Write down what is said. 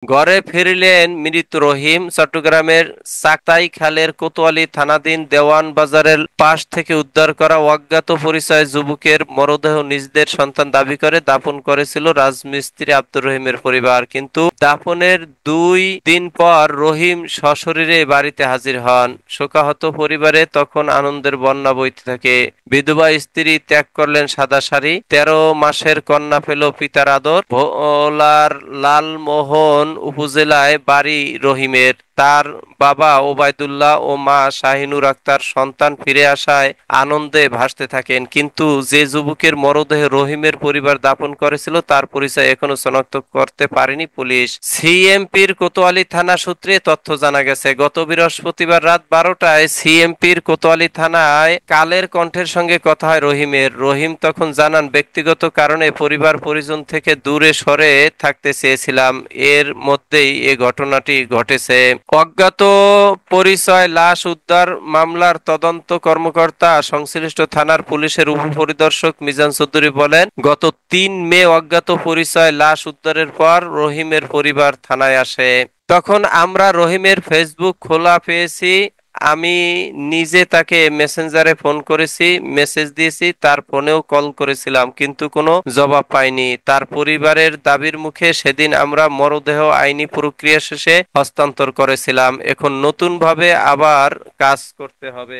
ঘরে ফিরলেন মৃত রহিম। চট্টগ্রামের চাক্তাই খালের কোতোয়ালি থানাধীন দেওয়ান বাজারের পাশ থেকে উদ্ধার করা অজ্ঞাত পরিচয় যুবকের মরদেহ নিজেদের সন্তান দাবি করে দাফন করেছিল রাজমিস্ত্রি আব্দুর রহিমের পরিবার। কিন্তু দাফনের 2 দিন পর রহিম সশরীরে বাড়িতে হাজির হন। শোকাহত পরিবারে তখন আনন্দের বন্যা বইতে থাকে। বিধবা স্ত্রী ত্যাগ করলেন সাদা শাড়ি, 13 মাসের কন্যা পেল পিতার আদর। ভোলার লালমোহন উপজেলায় বাড়ি রহিমের। তার বাবা ওবায়দুল্লাহ ও মা শাহিনুর আক্তার সন্তান ফিরে আসায় আনন্দে ভাসতে থাকেন। কিন্তু যে যুবকের মরদেহ রহিমের পরিবার দাফন করেছিল তার পরিচয় এখনো শনাক্ত করতে পারেনি পুলিশ। সিএমপির কোতোয়ালি থানা সূত্রে তথ্য জানা গেছে, গত বৃহস্পতিবার রাত 12টায় সিএমপির কোতোয়ালি থানায় কালের কণ্ঠের সঙ্গে কথা হয় রহিমের। রহিম তখন জানান, ব্যক্তিগত কারণে পরিবার পরিজন থেকে দূরে সরে থাকতে চেয়েছিলাম, এর মধ্যেই এ ঘটনাটি ঘটেছে। অজ্ঞাত পরিচয় লাশ উদ্ধার মামলার তদন্ত কর্মকর্তা সংশ্লিষ্ট থানার পুলিশের উপপরিদর্শক মিজান চৌধুরী বলেন, গত 3 মে অজ্ঞাত পরিচয় লাশ উদ্ধারের পর রহিমের পরিবার থানায় আসে। তখন আমরা রহিমের ফেসবুক খোলা পেয়েছি। আমি নিজে তাকে মেসেঞ্জারে ফোন করেছি, মেসেজ দিয়েছি, তার ফোনেও কল করেছিলাম, কিন্তু কোনো জবাব পাইনি। তার পরিবারের দাবির মুখে সেদিন আমরা মরদেহ আইনি প্রক্রিয়া শেষে হস্তান্তর করেছিলাম। এখন নতুন ভাবে আবার কাজ করতে হবে।